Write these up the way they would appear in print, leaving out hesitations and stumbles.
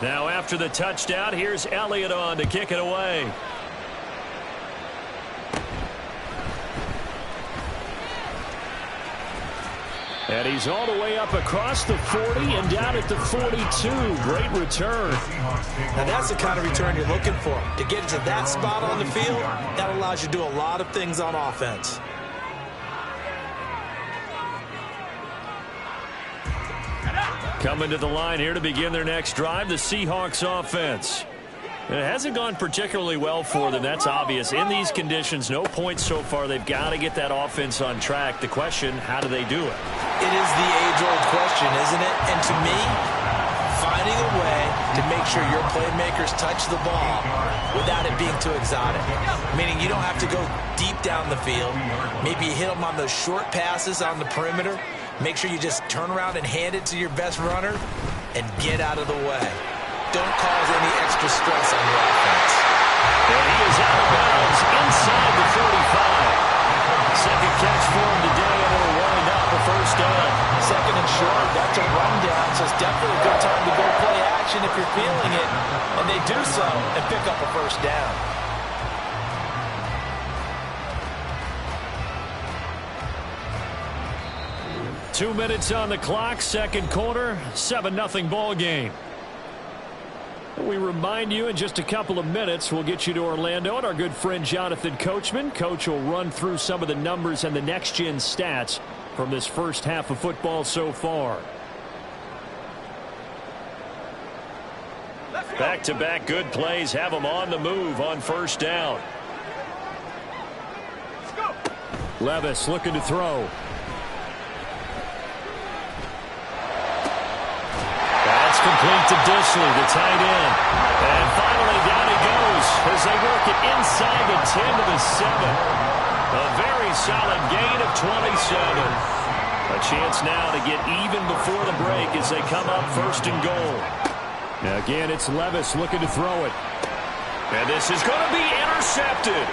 Now after the touchdown, here's Elliott on to kick it away. And he's all the way up across the 40 and down at the 42. Great return. Now that's the kind of return you're looking for. To get to that spot on the field, that allows you to do a lot of things on offense. Coming to the line here to begin their next drive, the Seahawks offense. It hasn't gone particularly well for them. That's obvious. In these conditions, no points so far. They've got to get that offense on track. The question, how do they do it? It is the age-old question, isn't it? And to me, finding a way to make sure your playmakers touch the ball without it being too exotic. Meaning you don't have to go deep down the field. Maybe you hit them on those short passes on the perimeter. Make sure you just turn around and hand it to your best runner and get out of the way. Don't cause any extra stress on your offense. And he is out of bounds inside the 45. Second catch for him today, and it'll wind up a first down. Second and short, that's a rundown, so it's definitely a good time to go play action if you're feeling it. And they do so and pick up a first down. Two minutes on the clock, second quarter, 7-0 ball game. We remind you in just a couple of minutes we'll get you to Orlando and our good friend Jonathan Coachman. Coach will run through some of the numbers and the next-gen stats from this first half of football so far. Back-to-back good plays have them on the move on first down. Levis looking to throw. Complete to Dissly, the tight end. And finally down he goes as they work it inside the 10 to the 7. A very solid gain of 27. A chance now to get even before the break as they come up first and goal. Now again, it's Levis looking to throw it. And this is going to be intercepted.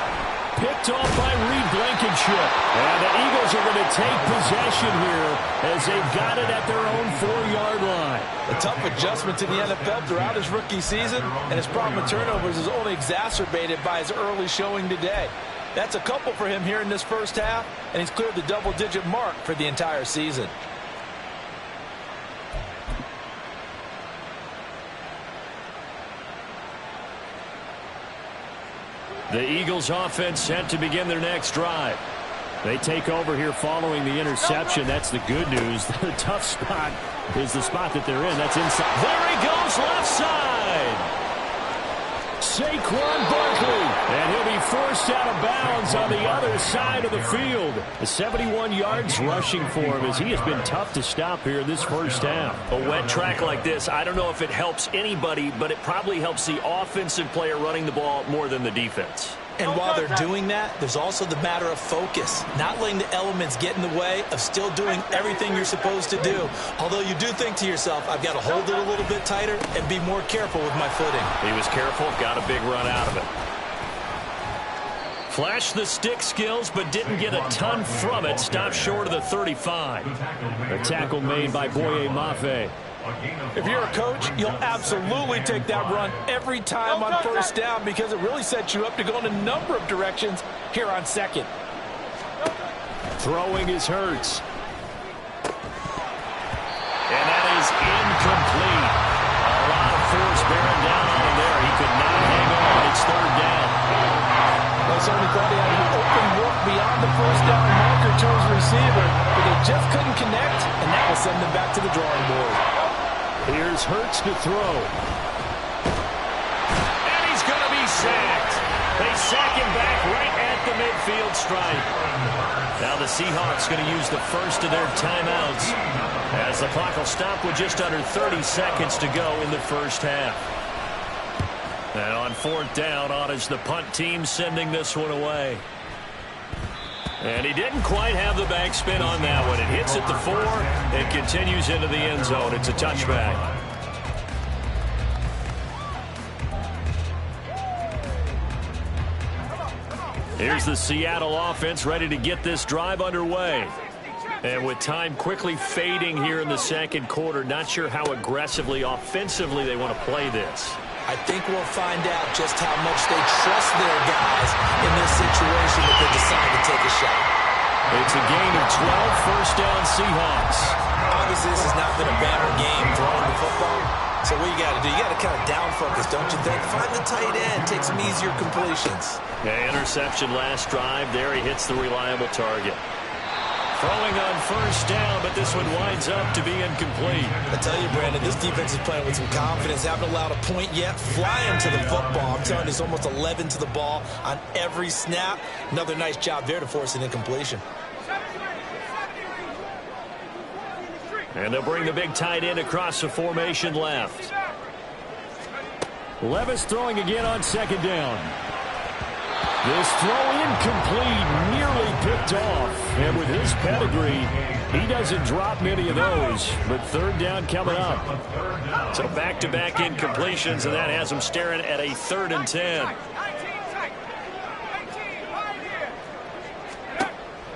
Picked off by Reed Blankenship. And the Eagles are going to take possession here as they've got it at their own 4-yard line. A tough adjustment to the NFL throughout his rookie season, and his problem with turnovers is only exacerbated by his early showing today. That's a couple for him here in this first half, and he's cleared the double-digit mark for the entire season. The Eagles offense set to begin their next drive. They take over here following the interception. That's the good news. The tough spot is the spot that they're in. That's inside. There he goes, left side. Saquon Barkley. And he'll be forced out of bounds on the other side of the field. 71 yards rushing for him as he has been tough to stop here this first half. A wet track like this, I don't know if it helps anybody, but it probably helps the offensive player running the ball more than the defense. And while they're doing that, there's also the matter of focus. Not letting the elements get in the way of still doing everything you're supposed to do. Although you do think to yourself, I've got to hold it a little bit tighter and be more careful with my footing. He was careful, got a big run out of it. Flashed the stick skills, but didn't get a ton from it. Stopped short of the 35. A tackle made by Boye Mafe. If you're a coach, you'll absolutely take that run every time on first down because it really sets you up to go in a number of directions here on second. Throwing is Hurts. And that is incomplete. A lot of force bearing down on him there. He could not hang on. It's third down. I certainly thought he had an open look beyond the first down marker to his receiver, but they just couldn't connect, and that will send them back to the drawing board. Here's Hurts to throw. And he's going to be sacked. They sack him back right at the midfield stripe. Now the Seahawks going to use the first of their timeouts as the clock will stop with just under 30 seconds to go in the first half. And on fourth down, on is the punt team sending this one away. And he didn't quite have the backspin on that one. It hits at the 4 and continues into the end zone. It's a touchback. Here's the Seattle offense ready to get this drive underway. And with time quickly fading here in the second quarter, not sure how aggressively, offensively they want to play this. I think we'll find out just how much they trust their guys in this situation if they decide to take a shot. It's a gain of 12, first down Seahawks. Obviously, this has not been a banner game throwing the football. So what you got to do, you got to kind of down focus, don't you think? Find the tight end, take some easier completions. Yeah, interception last drive. There he hits the reliable target. Throwing on first down, but this one winds up to be incomplete. I tell you, Brandon, this defense is playing with some confidence. Haven't allowed a point yet. Flying to the football. I'm telling you, it's almost 11 to the ball on every snap. Another nice job there to force an incompletion. And they'll bring the big tight end across the formation left. Levis throwing again on second down. This throw incomplete, nearly picked off. And with his pedigree, he doesn't drop many of those. But third down coming up. So back-to-back incompletions, and that has him staring at a 3rd and 10.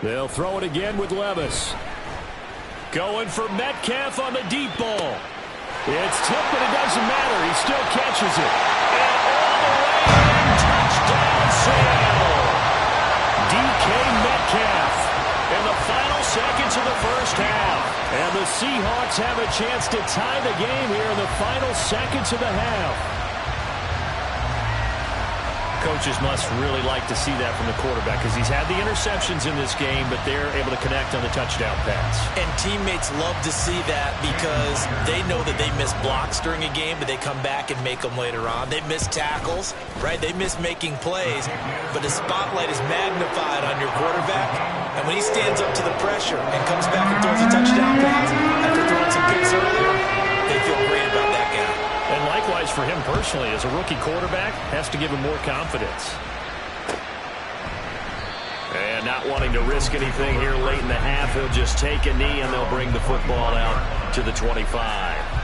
They'll throw it again with Levis. Going for Metcalf on the deep ball. It's tipped, but it doesn't matter. He still catches it. And all the way in, touchdown Seattle. DK Metcalf in the final seconds of the first half. And the Seahawks have a chance to tie the game here in the final seconds of the half. Coaches must really like to see that from the quarterback because he's had the interceptions in this game, but they're able to connect on the touchdown pass. And teammates love to see that because they know that they miss blocks during a game, but they come back and make them later on. They miss tackles, right? They miss making plays, but the spotlight is magnified on your quarterback. And when he stands up to the pressure and comes back and throws a touchdown pass after throwing some picks earlier, they feel great about that guy. And likewise for him personally, as a rookie quarterback, has to give him more confidence. And not wanting to risk anything here late in the half, he'll just take a knee and they'll bring the football out to the 25.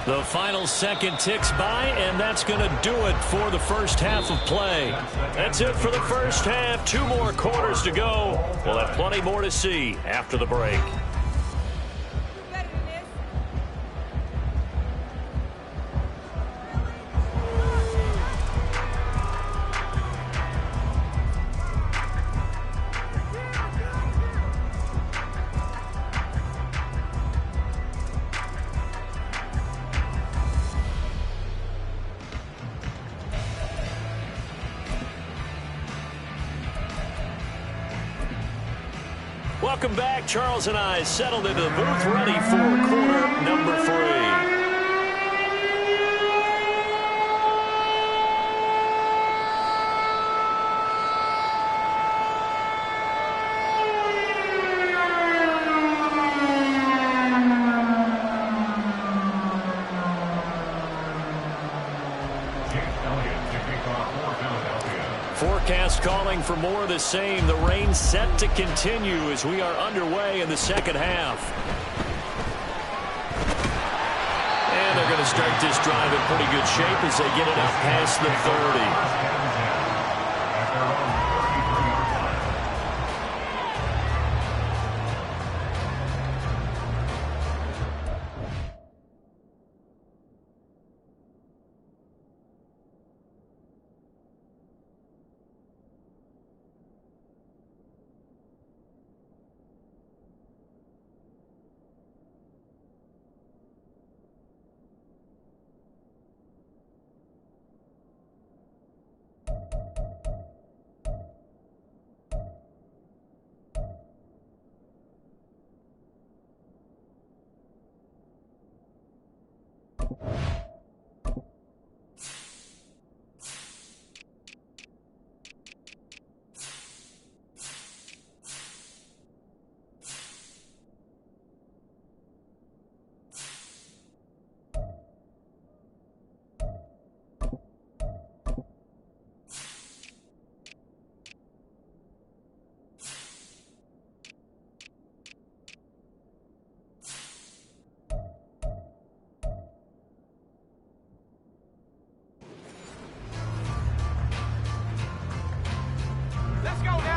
The final second ticks by, and that's going to do it for the first half of play. That's it for the first half. 2 more quarters to go. We'll have plenty more to see after the break. Welcome back. Charles and I settled into the booth, ready for quarter number 3. Forecast calling for more of the same. The rain set to continue as we are underway in the second half. And they're going to start this drive in pretty good shape as they get it out past the 30.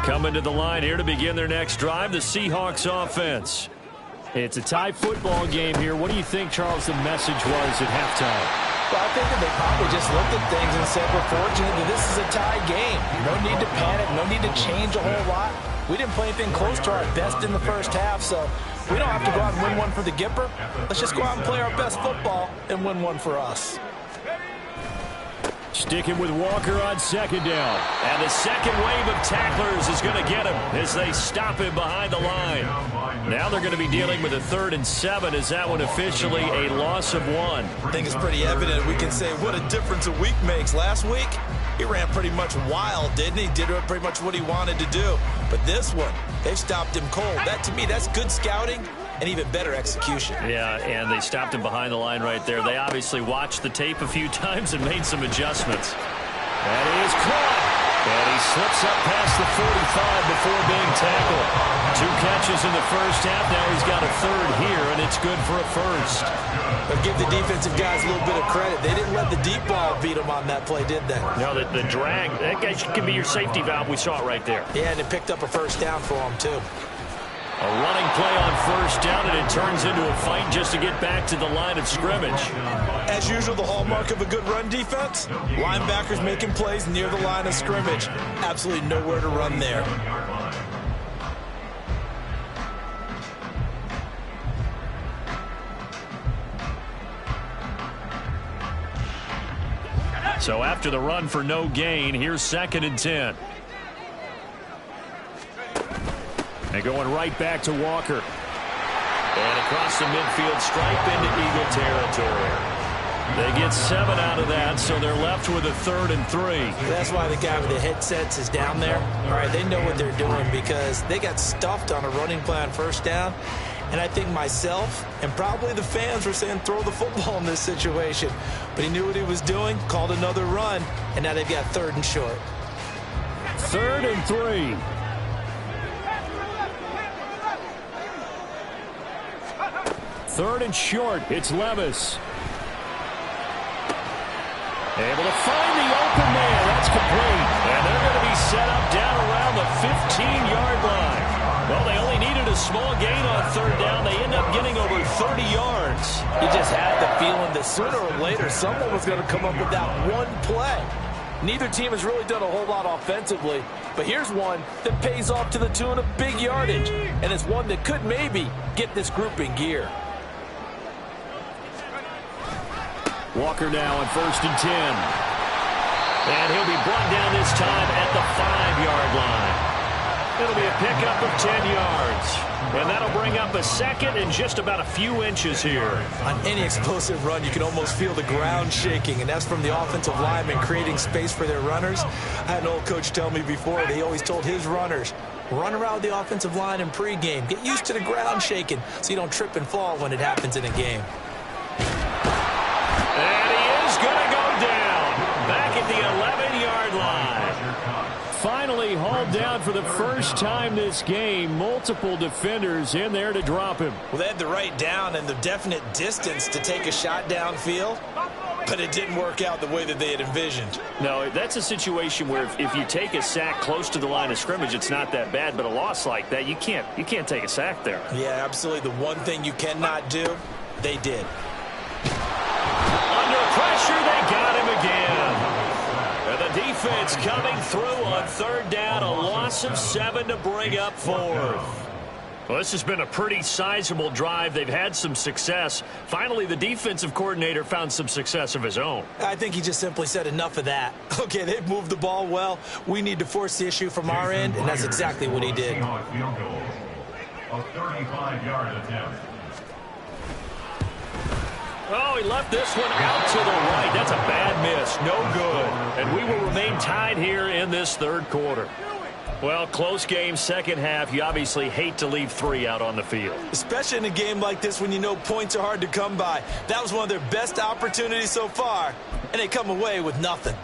Coming to the line here to begin their next drive, the Seahawks offense. It's a tie football game here. What do you think, Charles, the message was at halftime? Well, I think that they probably just looked at things and said, we're fortunate that this is a tie game. No need to panic, no need to change a whole lot. We didn't play anything close to our best in the first half, so we don't have to go out and win one for the Gipper. Let's just go out and play our best football and win one for us. Sticking with Walker on second down. And the second wave of tacklers is going to get him as they stop him behind the line. Now they're going to be dealing with a 3rd and 7. Is that one officially a loss of 1? I think it's pretty evident. We can say what a difference a week makes. Last week, he ran pretty much wild, didn't he? Did pretty much what he wanted to do. But this one, they've stopped him cold. That, to me, that's good scouting and even better execution. Yeah, and they stopped him behind the line right there. They obviously watched the tape a few times and made some adjustments. And he is caught. And he slips up past the 45 before being tackled. 2 catches in the first half. Now he's got a 3rd here, and it's good for a 1st. But give the defensive guys a little bit of credit. They didn't let the deep ball beat them on that play, did they? No, the drag, that guy can be your safety valve. We saw it right there. Yeah, and it picked up a 1st down for him, too. A running play on 1st down, and it turns into a fight just to get back to the line of scrimmage. As usual, the hallmark of a good run defense, linebackers making plays near the line of scrimmage. Absolutely nowhere to run there. So after the run for no gain, here's 2nd and 10. And going right back to Walker. And across the midfield stripe into Eagle territory. They get 7 out of that, so they're left with a 3rd and 3. That's why the guy with the headsets is down there. All right, they know what they're doing because they got stuffed on a running play on 1st down. And I think myself and probably the fans were saying throw the football in this situation. But he knew what he was doing, called another run, and now they've got 3rd and short. 3rd and 3. Third and short. It's Levis. Able to find the open man. That's complete. And they're going to be set up down around the 15-yard line. Well, they only needed a small gain on 3rd down. They end up getting over 30 yards. You just had the feeling that sooner or later someone was going to come up with that one play. Neither team has really done a whole lot offensively, but here's one that pays off to the tune of big yardage, and it's one that could maybe get this group in gear. Walker now on 1st and 10. And he'll be brought down this time at the 5-yard line. It'll be a pickup of 10 yards. And that'll bring up a 2nd and just about a few inches here. On any explosive run, you can almost feel the ground shaking, and that's from the offensive linemen creating space for their runners. I had an old coach tell me before, he always told his runners, run around the offensive line in pregame. Get used to the ground shaking so you don't trip and fall when it happens in a game. And he is going to go down back at the 11-yard line. Finally hauled down for the first time this game. Multiple defenders in there to drop him. Well, they had the right down and the definite distance to take a shot downfield, but it didn't work out the way that they had envisioned. No, that's a situation where if you take a sack close to the line of scrimmage, it's not that bad, but a loss like that, you can't take a sack there. Yeah, absolutely. The one thing you cannot do, they did. Under pressure, they got him again. And the defense coming through on 3rd down, a loss of 7 to bring up 4th. Well, this has been a pretty sizable drive. They've had some success. Finally, the defensive coordinator found some success of his own. I think he just simply said enough of that. Okay, they've moved the ball well. We need to force the issue from our end, and that's exactly what he did. A 35-yard attempt. Oh, he left this one out to the right. That's a bad miss. No good. And we will remain tied here in this 3rd quarter. Well, close game, 2nd half. You obviously hate to leave 3 out on the field. Especially in a game like this when you know points are hard to come by. That was one of their best opportunities so far, and they come away with nothing.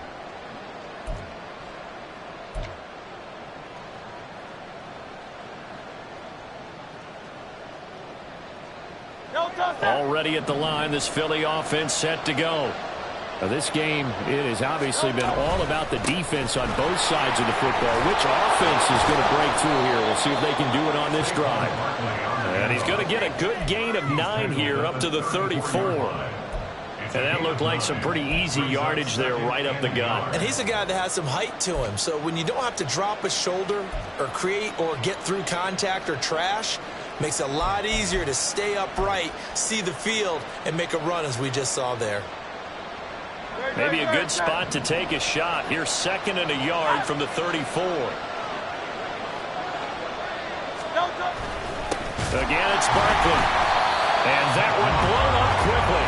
Already at the line, this Philly offense set to go. This game, it has obviously been all about the defense on both sides of the football. Which offense is going to break through here? We'll see if they can do it on this drive. And he's going to get a good gain of 9 here up to the 34. And that looked like some pretty easy yardage there right up the gut. And he's a guy that has some height to him. So when you don't have to drop a shoulder or create or get through contact or trash, makes it a lot easier to stay upright, see the field, and make a run as we just saw there. Maybe a good spot to take a shot. Here's 2nd and a yard from the 34. Again, it's Barkley. And that one blown up quickly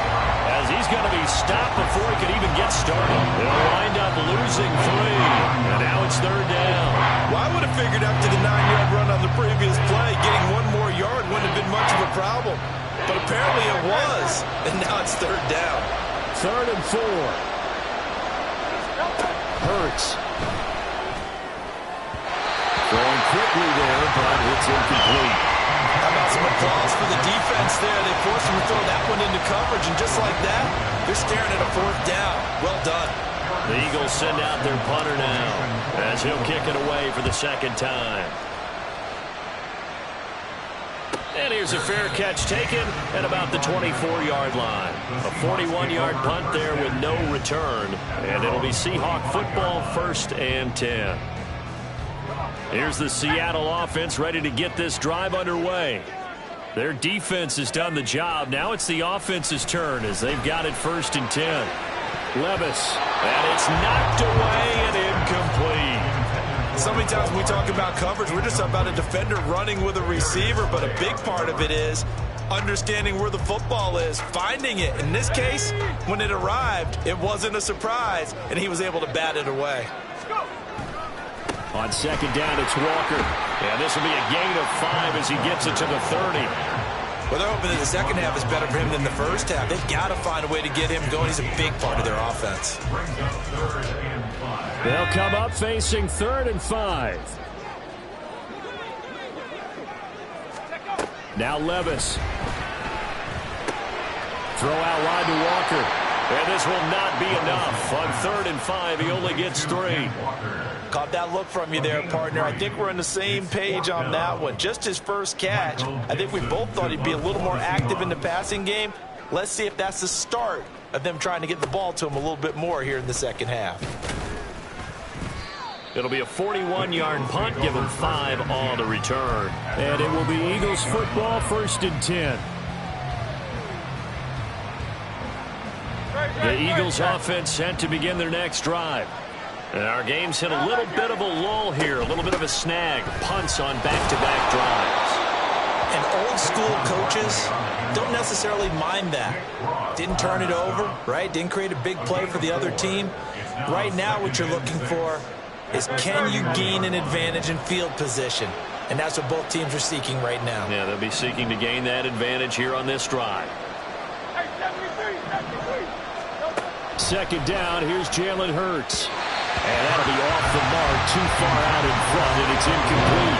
as he's going to be stopped before he could even get started. They'll wind up losing 3. And now it's 3rd down. Well, I would have figured after the 9-yard run on the previous play, getting 1 more yard wouldn't have been much of a problem. But apparently it was. And now it's 3rd down. 3rd and 4. Hurts. Going quickly there, but it's incomplete. How about some applause for the defense there? They forced him to throw that one into coverage, and just like that, they're staring at a 4th down. Well done. The Eagles send out their punter now as he'll kick it away for the 2nd time. And here's a fair catch taken at about the 24-yard line. A 41-yard punt there with no return. And it'll be Seahawk football, 1st and 10. Here's the Seattle offense ready to get this drive underway. Their defense has done the job. Now it's the offense's turn as they've got it 1st and 10. Levis. And it's knocked away and incomplete. So many times when we talk about coverage, we're just about a defender running with a receiver, but a big part of it is understanding where the football is, finding it. In this case, when it arrived, it wasn't a surprise, and he was able to bat it away. On 2nd down, it's Walker. And this will be a gain of 5 as he gets it to the 30. Well, they're hoping that the second half is better for him than the first half. They've got to find a way to get him going. He's a big part of their offense. They'll come up facing 3rd and 5. Now Levis. Throw out wide to Walker. And this will not be enough. On 3rd and 5, he only gets 3. Caught that look from you there, partner. I think we're on the same page on that one. Just his first catch. I think we both thought he'd be a little more active in the passing game. Let's see if that's the start of them trying to get the ball to him a little bit more here in the second half. It'll be a 41-yard punt, give him 5 on the return. And it will be Eagles football, 1st and 10. The Eagles offense set to begin their next drive. And our game's hit a little bit of a lull here, a little bit of a snag. Punts on back-to-back drives. And old school coaches don't necessarily mind that. Didn't turn it over, right? Didn't create a big play for the other team. Right now what you're looking for is can you gain an advantage in field position? And that's what both teams are seeking right now. Yeah, they'll be seeking to gain that advantage here on this drive. 2nd down, here's Jalen Hurts. And that'll be off the mark, too far out in front, and it's incomplete.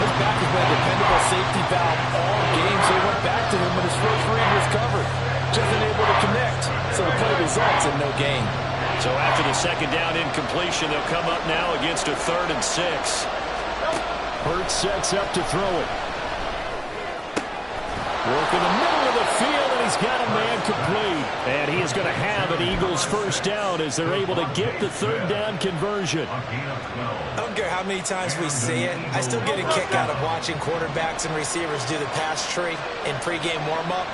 His back has been a dependable safety valve all game, so he went back to him when his first read was covered. Just unable to connect, so the play results in no gain. So after the 2nd down incompletion, they'll come up now against a 3rd and 6. Hurts sets up to throw it. Work in the middle of the field, and he's got a man complete. And he is going to have an Eagles 1st down as they're able to get the 3rd down conversion. I don't care how many times we see it. I still get a kick out of watching quarterbacks and receivers do the pass tree in pregame warm-up.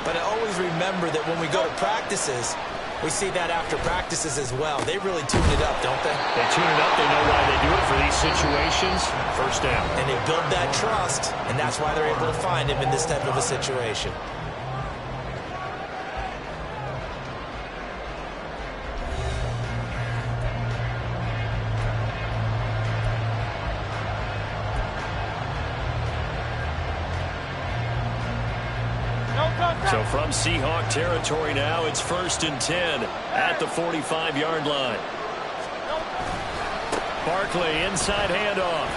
But I always remember that when we go to practices, we see that after practices as well. They really tune it up, don't they? They tune it up. They know why they do it for these situations. 1st down. And they build that trust, and that's why they're able to find him in this type of a situation. So from Seahawk territory now, it's 1st and 10 at the 45-yard line. Barkley, inside handoff.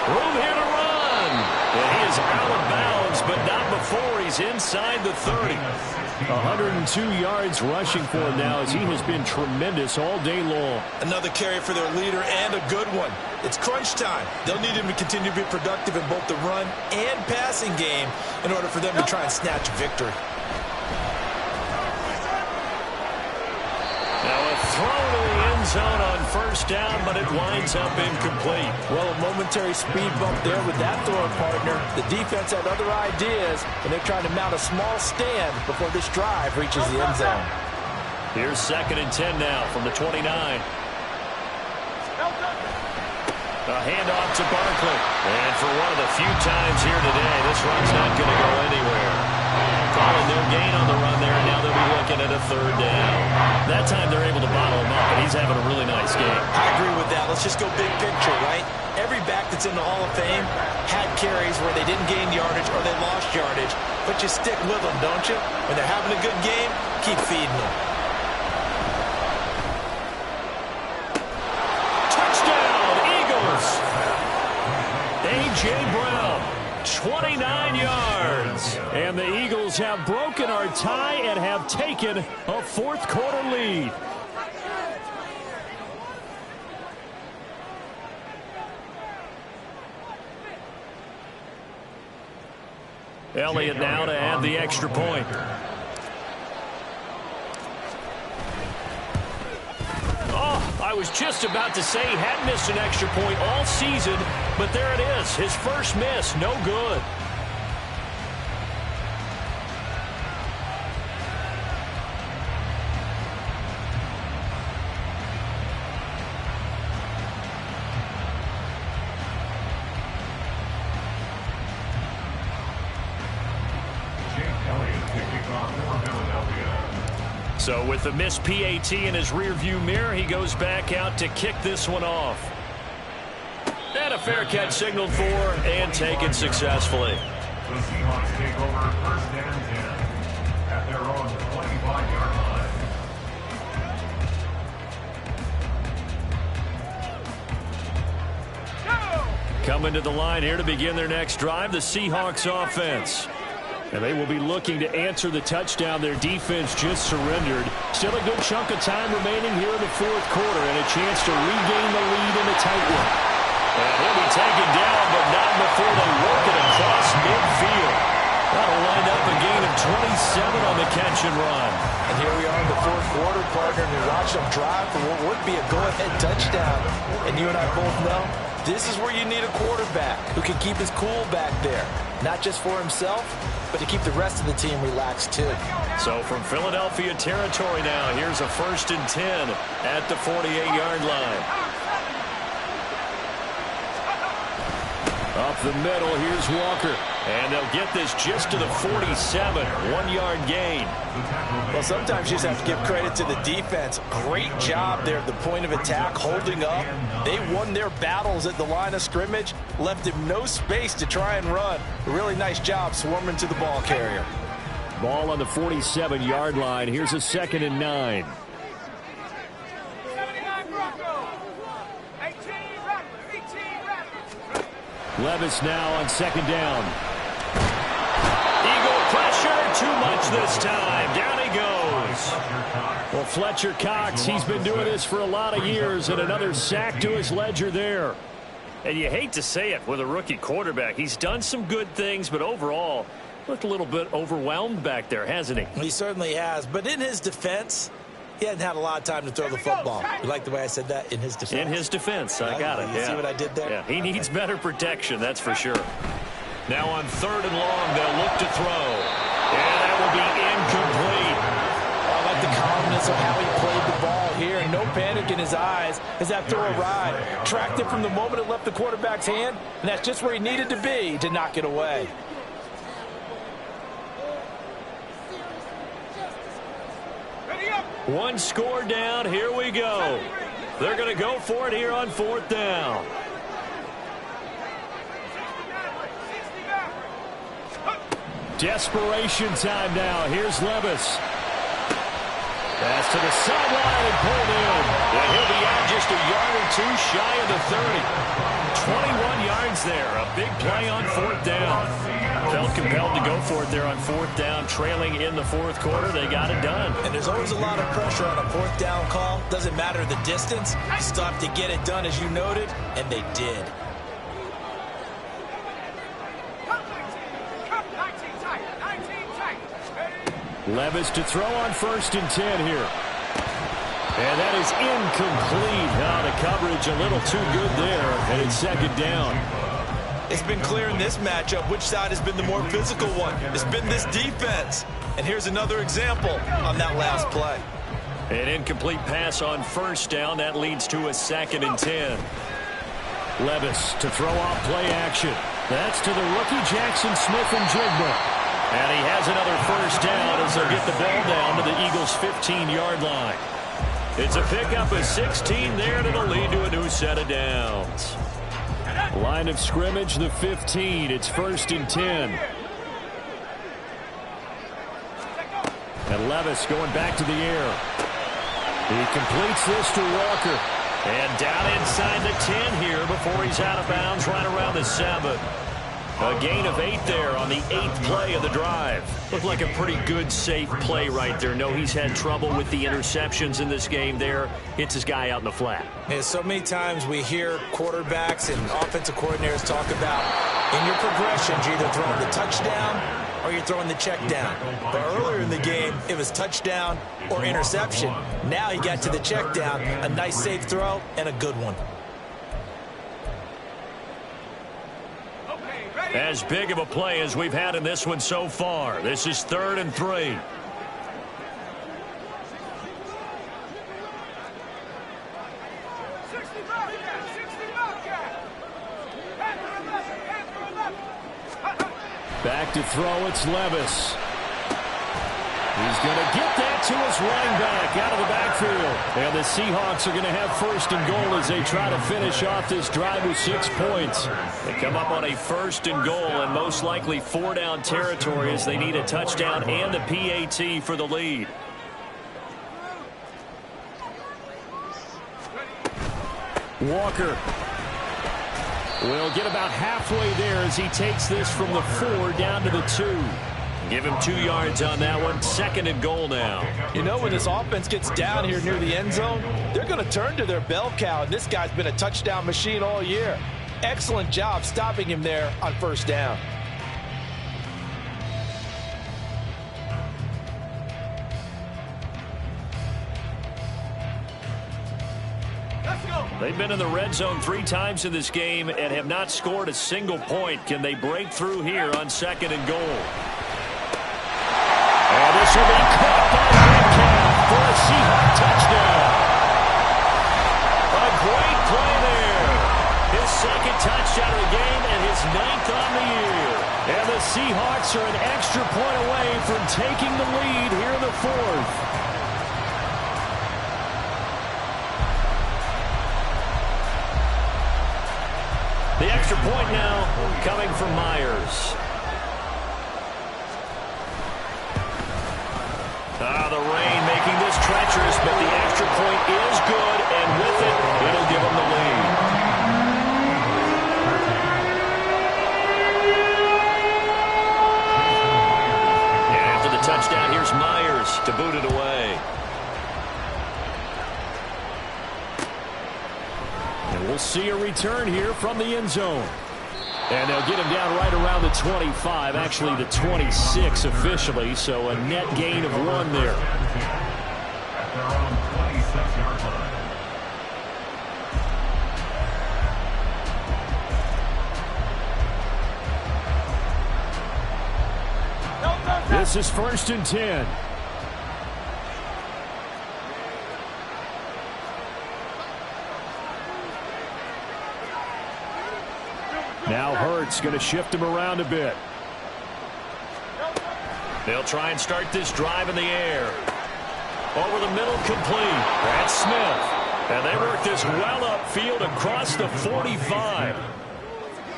Room here to run. And he is out of bounds but not before he's inside the 30. 102 yards rushing for him now as he has been tremendous all day long. Another carry for their leader and a good one. It's crunch time. They'll need him to continue to be productive in both the run and passing game in order for them to try and snatch victory. Now a throw to the end zone on first down, but it winds up incomplete. Well, a momentary speed bump there with that throwing partner. The defense had other ideas, and they're trying to mount a small stand before this drive reaches the end zone. Here's 2nd and 10 now from the 29. A handoff to Barkley. And for one of the few times here today, this run's not going to go anywhere. Calling no gain on the run there, and now they'll be looking at a 3rd down. That time they're able to bottle him up, and he's having a really nice game. I agree with that. Let's just go big picture, right? Every back that's in the Hall of Fame had carries where they didn't gain yardage or they lost yardage, but you stick with them, don't you? When they're having a good game, keep feeding them. Touchdown, Eagles! A.J. Brown, 29 yards. And the Eagles have broken our tie and have taken a 4th quarter lead. Elliott now to add the extra point. Oh, I was just about to say he hadn't missed an extra point all season, but there it is. His first miss, no good. So with the missed PAT in his rearview mirror, he goes back out to kick this one off. And a fair catch signaled for and taken successfully. The Seahawks take over 1st and 10 at their own 25-yard line. Coming to the line here to begin their next drive, the Seahawks offense. And they will be looking to answer the touchdown their defense just surrendered. Still a good chunk of time remaining here in the 4th quarter and a chance to regain the lead in a tight one. And he'll be taken down, but not before they work it across midfield. That'll wind up a gain of 27 on the catch and run. And here we are in the 4th quarter, partner, and we watch them drive for what would be a go-ahead touchdown. And you and I both know this is where you need a quarterback who can keep his cool back there. Not just for himself, but to keep the rest of the team relaxed too. So from Philadelphia territory now, here's a 1st and 10 at the 48-yard line. Up the middle, here's Walker. And they'll get this just to the 47, 1-yard gain. Well, sometimes you just have to give credit to the defense. Great job there at the point of attack, holding up. They won their battles at the line of scrimmage, left him no space to try and run. A really nice job swarming to the ball carrier. Ball on the 47-yard line. Here's a 2nd and 9. Levis now on 2nd down. Eagle pressure, too much this time. Down he goes. Well, Fletcher Cox, he's been doing this for a lot of years, and another sack to his ledger there. And you hate to say it with a rookie quarterback. He's done some good things, but overall, looked a little bit overwhelmed back there, hasn't he? He certainly has, but in his defense, he hasn't had a lot of time to throw the football. You like the way I said that? In his defense? In his defense. I got it. You see what I did there? Yeah, he needs better protection, that's for sure. Now on 3rd and long, they'll look to throw. And that will be incomplete. I like the calmness of how he played the ball here. No panic in his eyes as that throw arrived. Tracked it from the moment it left the quarterback's hand, and that's just where he needed to be to knock it away. One score down. Here we go. They're going to go for it here on 4th down. Desperation time now. Here's Levis. Pass to the sideline and pulled in. And he'll be out just a yard or two shy of the 30. 21 yards there. A big play on fourth down. Felt compelled to go for it there on fourth down, trailing in the fourth quarter. They got it done. And there's always a lot of pressure on a fourth down call. Doesn't matter the distance. You still have to get it done, as you noted, and they did. Levis to throw on 1st and 10 here. And that is incomplete. Now the coverage a little too good there, and it's 2nd down. It's been clear in this matchup which side has been the more physical one. It's been this defense. And here's another example on that last play. An incomplete pass on 1st down. That leads to a 2nd and 10. Levis to throw off play action. That's to the rookie Jackson Smith-Njigba. And he has another 1st down as they'll get the ball down to the Eagles' 15-yard line. It's a pickup of 16 there, and it'll lead to a new set of downs. Line of scrimmage, the 15. It's 1st and 10. And Levis going back to the air. He completes this to Walker. And down inside the 10 here before he's out of bounds right around the 7. A gain of 8 there on the 8th play of the drive. Looked like a pretty good, safe play right there. No, he's had trouble with the interceptions in this game there. Hits his guy out in the flat. Yeah, so many times we hear quarterbacks and offensive coordinators talk about in your progressions, you're either throwing the touchdown or you're throwing the check down. But earlier in the game, it was touchdown or interception. Now he got to the check down, a nice safe throw, and a good one. As big of a play as we've had in this one so far. This is 3rd and 3. Back to throw, it's Levis. He's going to get that to his running back out of the backfield. And the Seahawks are going to have 1st and goal as they try to finish off this drive with 6 points. They come up on a 1st and goal and most likely 4-down territory as they need a touchdown and a PAT for the lead. Walker will get about halfway there as he takes this from the 4 down to the 2. Give him 2 yards on that one. 2nd and goal now. You know, when this offense gets down here near the end zone, they're going to turn to their bell cow, and this guy's been a touchdown machine all year. Excellent job stopping him there on 1st down. They've been in the red zone 3 times in this game and have not scored a single point. Can they break through here on 2nd and goal? And this will be caught by Metcalf for a Seahawks touchdown. A great play there. His 2nd touchdown of the game and his 9th on the year. And the Seahawks are an extra point away from taking the lead here in the 4th. The extra point now coming from Myers. The rain making this treacherous, but the extra point is good, and with it, it'll give them the lead. And after the touchdown, here's Myers to boot it away. And we'll see a return here from the end zone. And they'll get him down right around the 25, actually the 26 officially, so a net gain of 1 there. At their own 26-yard line. This is 1st and 10. Now Hurts going to shift him around a bit. They'll try and start this drive in the air. Over the middle, complete. That's Smith. And they work this well upfield across the 45.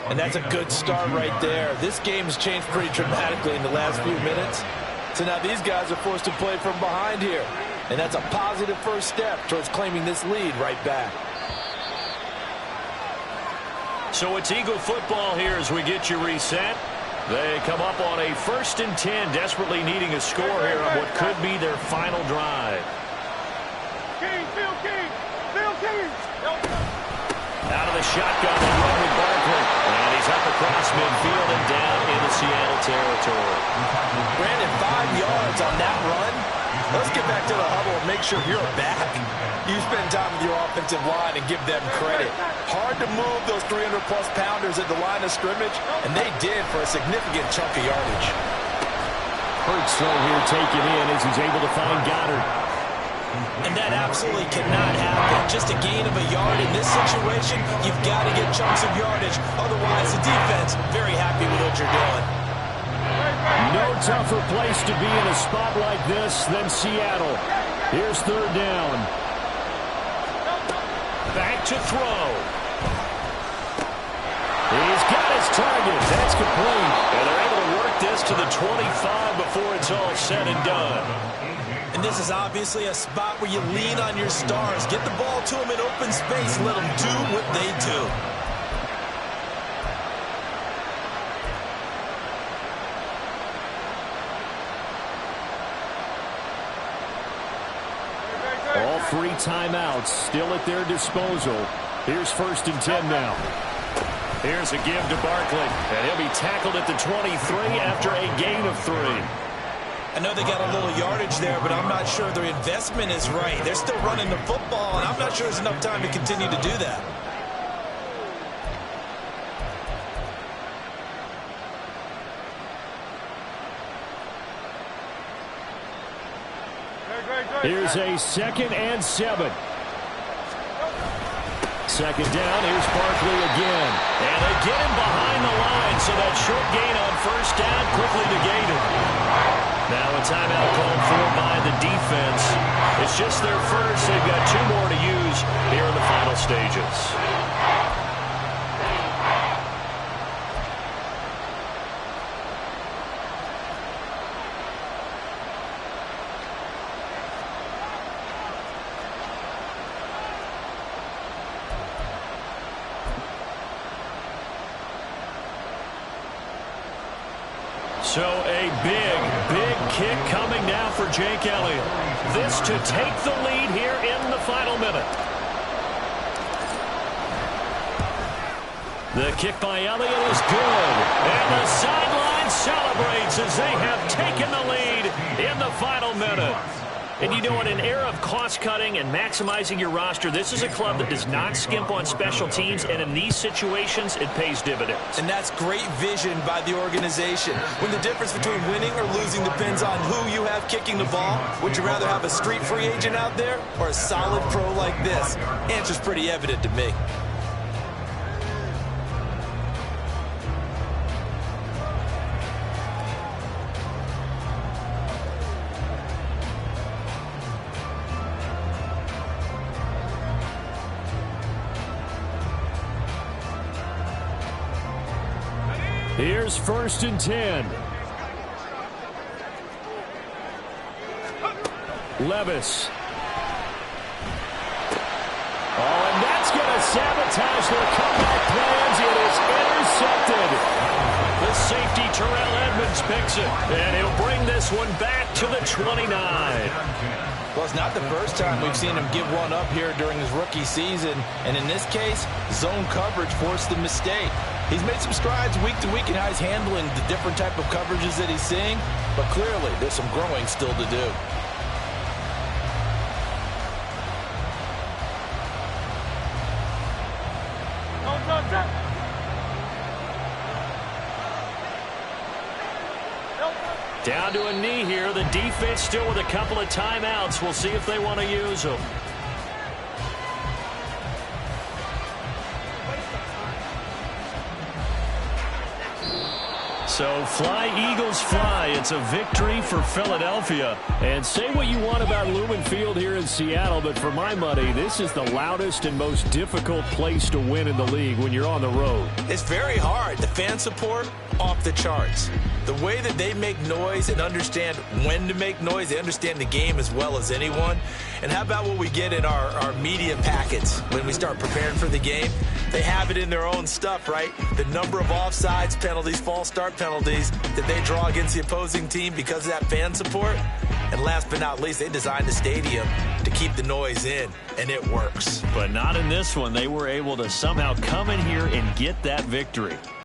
And that's a good start right there. This game has changed pretty dramatically in the last few minutes. So now these guys are forced to play from behind here. And that's a positive first step towards claiming this lead right back. So it's Eagle football here as we get you reset. They come up on a 1st and 10, desperately needing a score here on what could be their final drive. Out of the shotgun, they run with Barkley. And he's up across midfield and down into Seattle territory. Brandon, 5 yards on that run. Let's get back to the huddle and make sure you're back. You spend time with your offensive line and give them credit. Hard to move those 300-plus pounders at the line of scrimmage, and they did for a significant chunk of yardage. Hurts slow here taken in as he's able to find Goddard. And that absolutely cannot happen. Just a gain of a yard in this situation, you've got to get chunks of yardage. Otherwise, the defense, very happy with what you're doing. No tougher place to be in a spot like this than Seattle. Here's 3rd down. Back to throw. He's got his target. That's complete. And they're able to work this to the 25 before it's all said and done. And this is obviously a spot where you lean on your stars. Get the ball to them in open space. Let them do what they do. All 3 timeouts still at their disposal. Here's 1st and 10 now. Here's a give to Barkley. And he'll be tackled at the 23 after a gain of 3. I know they got a little yardage there, but I'm not sure their investment is right. They're still running the football, and I'm not sure there's enough time to continue to do that. Here's a 2nd and 7. 2nd down, here's Barkley again. And they get him behind the line, so that short gain on 1st down quickly negated. Now a timeout called for by the defense. It's just their first. They've got 2 more to use here in the final stages. So a big kick coming now for Jake Elliott. This to take the lead here in the final minute. The kick by Elliott is good. And the sideline celebrates as they have taken the lead in the final minute. And you know, in an era of cost-cutting and maximizing your roster, this is a club that does not skimp on special teams, and in these situations, it pays dividends. And that's great vision by the organization. When the difference between winning or losing depends on who you have kicking the ball, would you rather have a street free agent out there or a solid pro like this? Answer's pretty evident to me. Here's 1st and 10. Levis. Oh, and that's going to sabotage their comeback plans. It is intercepted. The safety, Terrell Edmonds, picks it. And he'll bring this one back to the 29. Well, it's not the first time we've seen him give one up here during his rookie season. And in this case, zone coverage forced the mistake. He's made some strides week to week in how he's handling the different type of coverages that he's seeing. But clearly, there's some growing still to do. Down to a knee here. The defense still with a couple of timeouts. We'll see if they want to use them. So fly, Eagles, fly. It's a victory for Philadelphia. And say what you want about Lumen Field here in Seattle, but for my money, this is the loudest and most difficult place to win in the league when you're on the road. It's very hard. The fan support, off the charts. The way that they make noise and understand when to make noise, they understand the game as well as anyone. And how about what we get in our media packets when we start preparing for the game? They have it in their own stuff, right? The number of offsides penalties, false start penalties that they draw against the opposing team because of that fan support. And last but not least, they designed the stadium to keep the noise in, and it works. But not in this one. They were able to somehow come in here and get that victory.